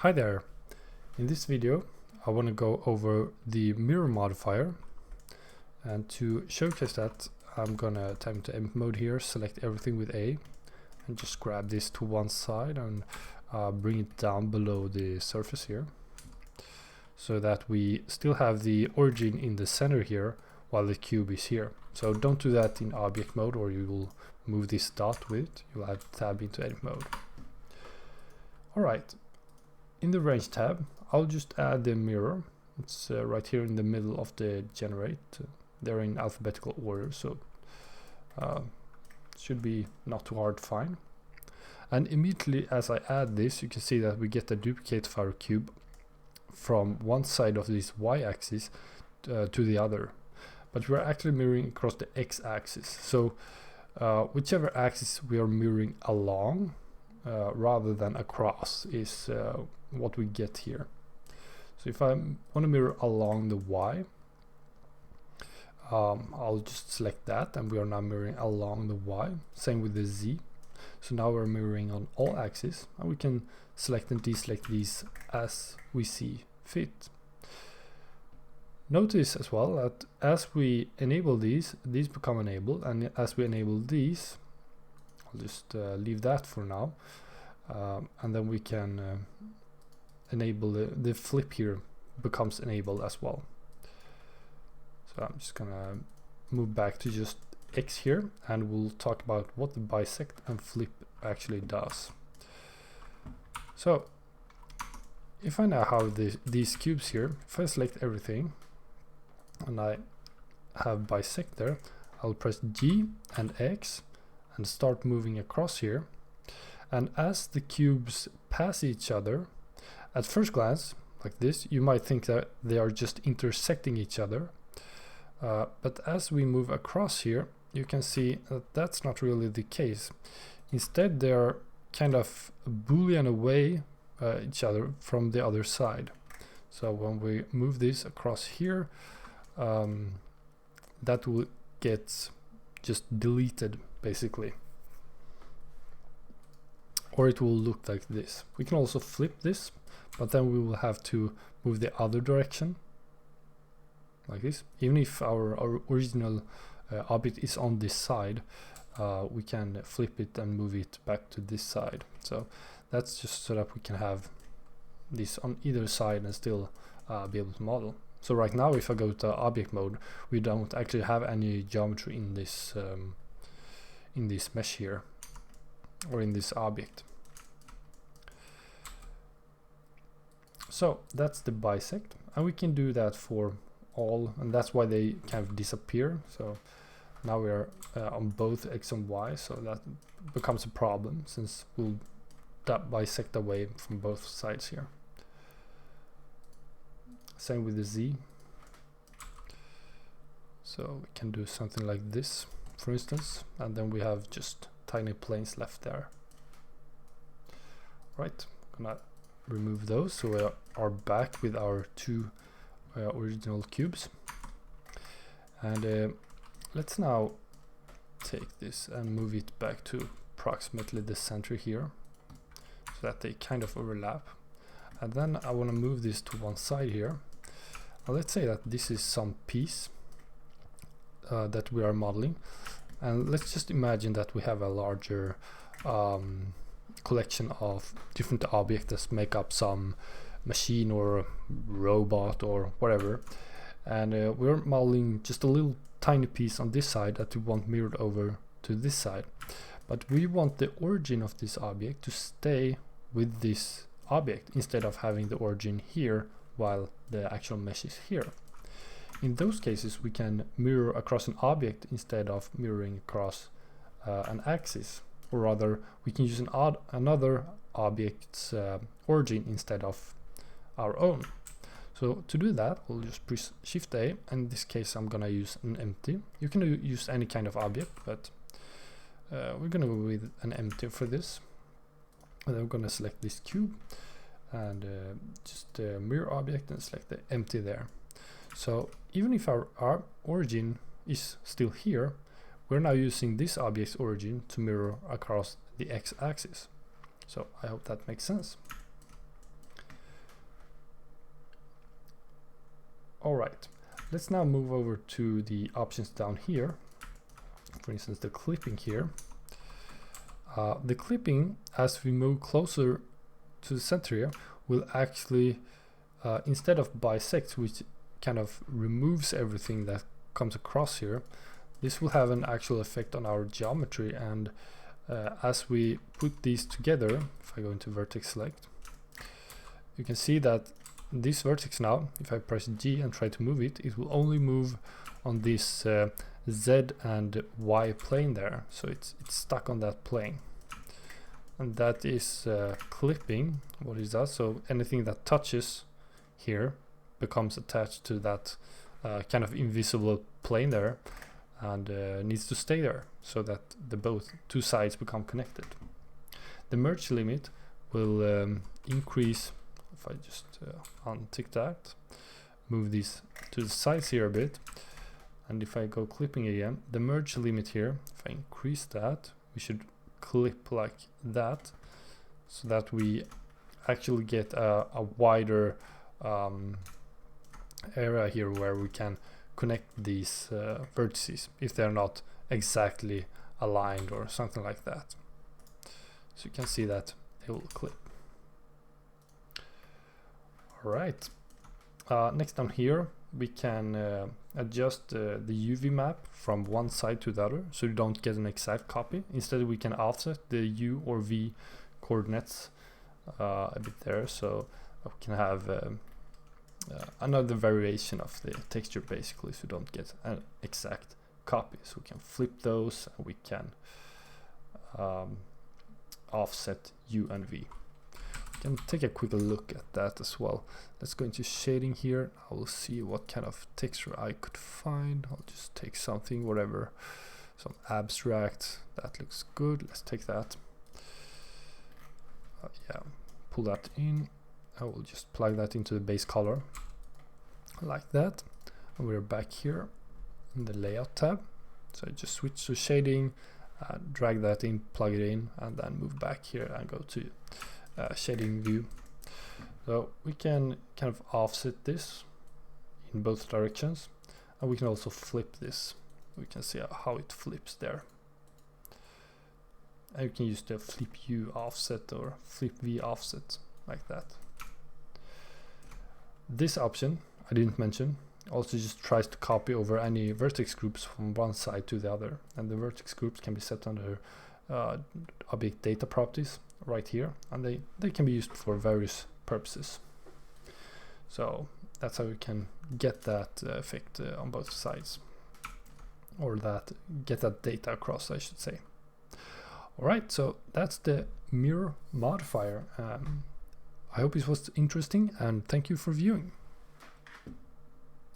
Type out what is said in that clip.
Hi there. In this video I want to go over the mirror modifier, and to showcase that I'm gonna type into edit mode here, select everything with A and just grab this to one side and bring it down below the surface here, so that we still have the origin in the center here while the cube is here. So don't do that in object mode or you will move this dot with it. You'll have to tab into edit mode. Alright. In the range tab, I'll just add the mirror. It's right here in the middle of the generate. They're in alphabetical order, so should be not too hard to find. And immediately as I add this, you can see that we get a duplicate of our cube from one side of this y-axis to the other. But we're actually mirroring across the x-axis. So whichever axis we are mirroring along rather than across is what we get here. So if I want to mirror along the y, I'll just select that and we are now mirroring along the y. Same with the z. So now we're mirroring on all axes, and we can select and deselect these as we see fit. Notice as well that as we enable these become enabled, and as we enable these, I'll just leave that for now, and then we can enable the flip here becomes enabled as well. So I'm just gonna move back to just X here, and we'll talk about what the bisect and flip actually does. So if I now have these cubes here, if I select everything and I have bisect there, I'll press G and X and start moving across here. And as the cubes pass each other, at first glance like this, you might think that they are just intersecting each other, but as we move across here, you can see that that's not really the case. Instead, they are kind of boolean away each other from the other side. So when we move this across here, that will get just deleted basically, or it will look like this. We can also flip this, but then we will have to move the other direction like this. Even if our original object is on this side, we can flip it and move it back to this side. So that's just so that we can have this on either side and still be able to model. So right now, if I go to object mode, we don't actually have any geometry in this mesh here, or in this object. So that's the bisect, and we can do that for all, and that's why they kind of disappear. So now we are on both x and y, so that becomes a problem since we'll bisect away from both sides here. Same with the z. So we can do something like this, for instance, and then we have just tiny planes left there. Right, I'm gonna remove those so we are back with our two original cubes. And let's now take this and move it back to approximately the center here, so that they kind of overlap. And then I want to move this to one side here. Now let's say that this is some piece that we are modeling, and let's just imagine that we have a larger collection of different objects that make up some machine or robot or whatever, and we're modeling just a little tiny piece on this side that we want mirrored over to this side, but we want the origin of this object to stay with this object instead of having the origin here while the actual mesh is here. In those cases, we can mirror across an object instead of mirroring across an axis, or rather we can use another object's origin instead of our own. So to do that, we'll just press Shift A, and in this case I'm gonna use an empty. You can use any kind of object, but we're gonna go with an empty for this. And then we're gonna select this cube and just mirror object and select the empty there. So even if our origin is still here, we're now using this object's origin to mirror across the x-axis. So I hope that makes sense. All right, let's now move over to the options down here. For instance, the clipping here. The clipping, as we move closer to the center here, will actually, instead of bisect, which kind of removes everything that comes across here, this will have an actual effect on our geometry. And as we put these together, if I go into vertex select, you can see that this vertex now, if I press G and try to move it, it will only move on this Z and Y plane there. So it's stuck on that plane. And that is clipping. What is that? So anything that touches here becomes attached to that kind of invisible plane there, and needs to stay there so that the two sides become connected. The merge limit will increase. If I just untick that, move these to the sides here a bit, and if I go clipping again, the merge limit here, if I increase that, we should clip like that, so that we actually get a wider area here where we can connect these vertices if they're not exactly aligned or something like that. So you can see that they will clip. All right, next down here we can adjust the UV map from one side to the other, so you don't get an exact copy. Instead we can offset the U or V coordinates a bit there, so we can have another variation of the texture basically, so you don't get an exact copy. So we can flip those, and we can offset U and V. Can take a quick look at that as well. Let's go into shading here. I will see what kind of texture I could find. I'll just take something, whatever, some abstract. That looks good. Let's take that. Yeah, pull that in. I will just plug that into the base color like that. And we're back here in the layout tab. So I just switch to shading, drag that in, plug it in, and then move back here and go to shading view. So we can kind of offset this in both directions, and we can also flip this. We can see how it flips there. And you can use the flip U offset or flip V offset like that. This option I didn't mention also just tries to copy over any vertex groups from one side to the other, and the vertex groups can be set under object data properties right here, and they can be used for various purposes. So that's how you can get that effect on both sides, or get that data across, I should say. All right, so that's the mirror modifier. I hope it was interesting, and thank you for viewing.